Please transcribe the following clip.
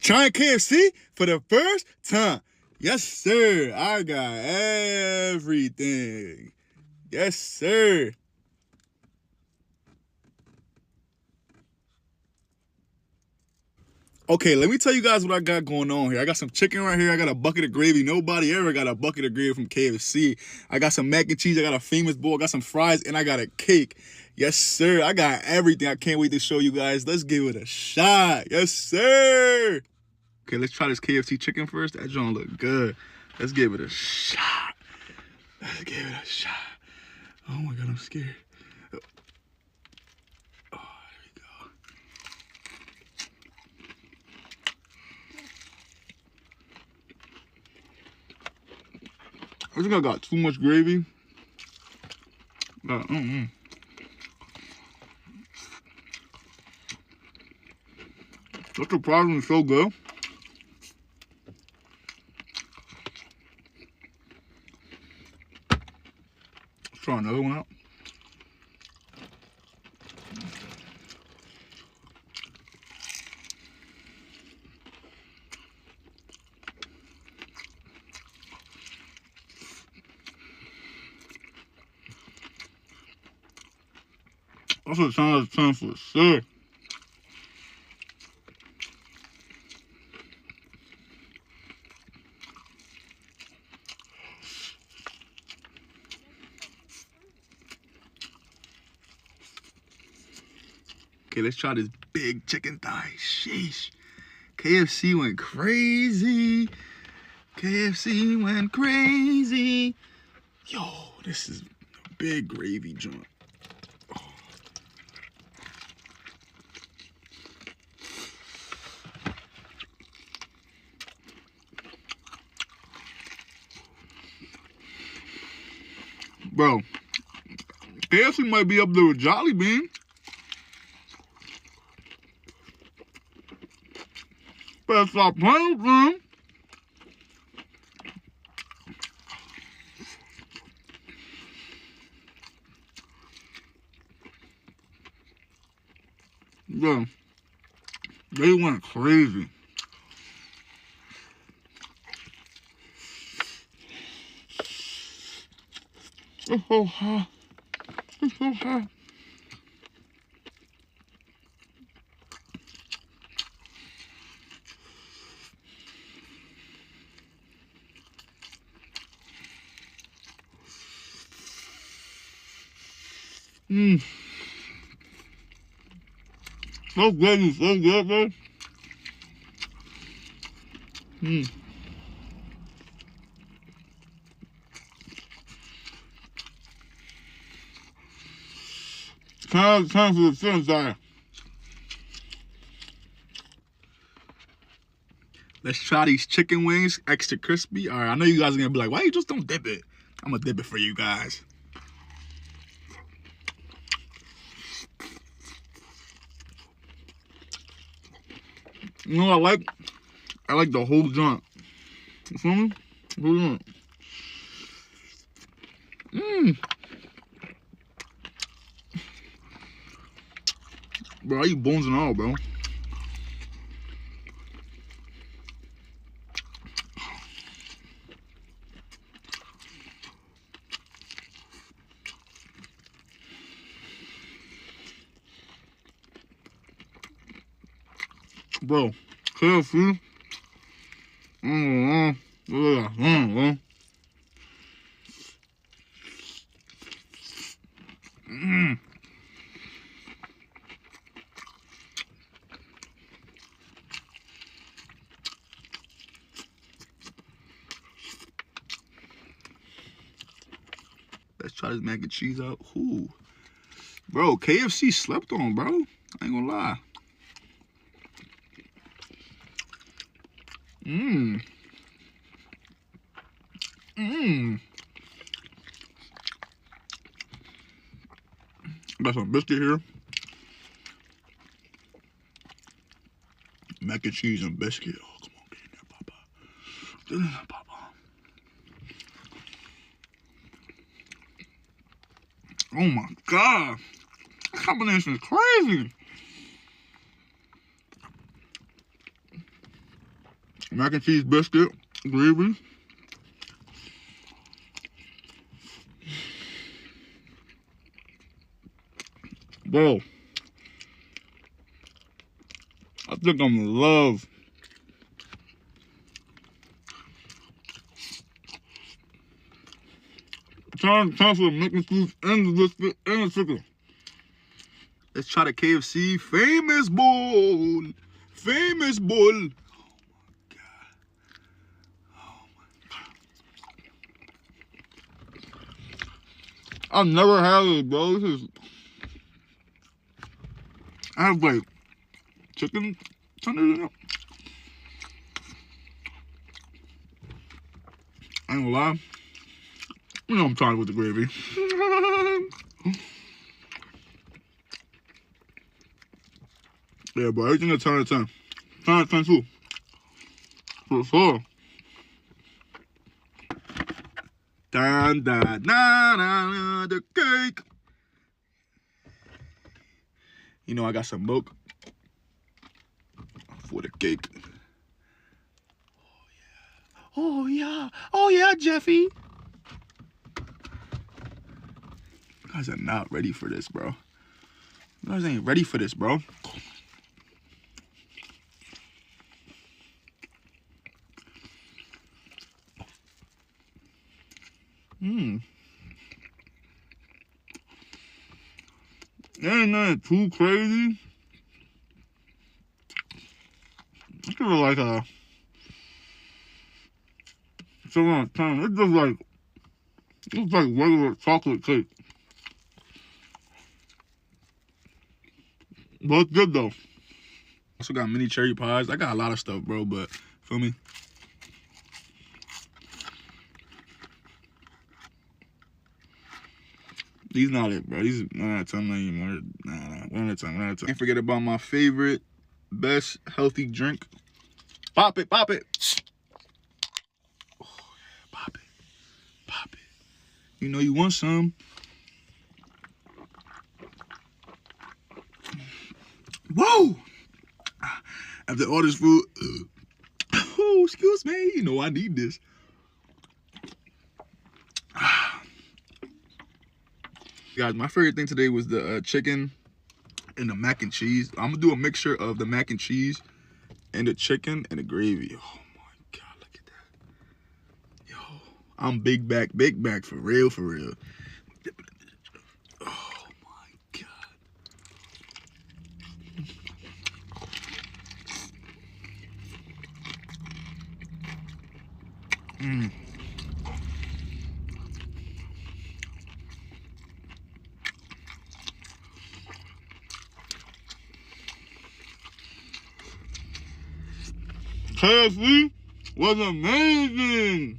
Trying KFC for the first time. Yes, sir. I got everything. Yes, sir. Okay, let me tell you guys what I got going on here. I got some chicken right here. I got a bucket of gravy. Nobody ever got a bucket of gravy from KFC. I got some mac and cheese. I got a famous bowl. I got some fries, and I got a cake. Yes, sir. I got everything. I can't wait to show you guys. Let's give it a shot. Yes, sir. Okay, let's try this KFC chicken first. That joint look good. Let's give it a shot. Let's give it a shot. Oh my God, I'm scared. Oh, there we go. I think I got too much gravy. That's the problem. It's so good. Let's try another one out. That's what sounds time for sure. Okay, let's try this big chicken thigh. Sheesh. KFC went crazy. KFC went crazy. Yo, this is a big gravy joint. Oh. Bro, KFC might be up there with Jolly Bean. Better stop playing with them. Yeah, they went crazy. It's so hot. It's so hot. So good, it's so good, bro. Time for the finish line. Let's try these chicken wings, extra crispy. All right, I know you guys are gonna be like, why you just don't dip it? I'm gonna dip it for you guys. You know what I like the whole joint. You feel me? Whole joint. Bro, I eat bones and all, bro. Bro, KFC. Let's try this mac and cheese out. Ooh. Bro, KFC slept on, bro. I ain't gonna lie. Got some biscuit here. Mac and cheese and biscuit. Oh, come on, get in there, Papa. Get in there, Papa. Oh my God. That combination is crazy. Mac and cheese biscuit, gravy. Bro, I think I'm in love. Time for the mac and cheese and the biscuit and the chicken. Let's try the KFC famous bowl. Famous bowl. I've never had it, bro. I have like chicken tenders in it. I ain't gonna lie. You know I'm talking with the gravy. Yeah, bro. Everything is 10 out of 10. 10 out of 10 too. For sure. Dun, dun, dun, dun, the cake. You know I got some milk for the cake. Oh yeah. Oh yeah, Jeffy. You guys are not ready for this, bro. You guys ain't ready for this, bro. Ain't nothing too crazy. It's kind of like a 7 out of 10. It's like regular chocolate cake. But it's good though. Also got mini cherry pies. I got a lot of stuff, bro, but feel me? These not it, bro. These 9 out of 10, not even more. Nah, 1 out of 10, 1 out of 10. Can't forget about my favorite, best healthy drink. Pop it, pop it. Oh, yeah, pop it, pop it. You know you want some. Whoa! After all this food, oh, excuse me. You know I need this. Guys, my favorite thing today was the chicken and the mac and cheese. I'm gonna do a mixture of the mac and cheese and the chicken and the gravy. Oh my God, look at that. Yo, I'm big back for real, for real. Oh my God. KFC was amazing.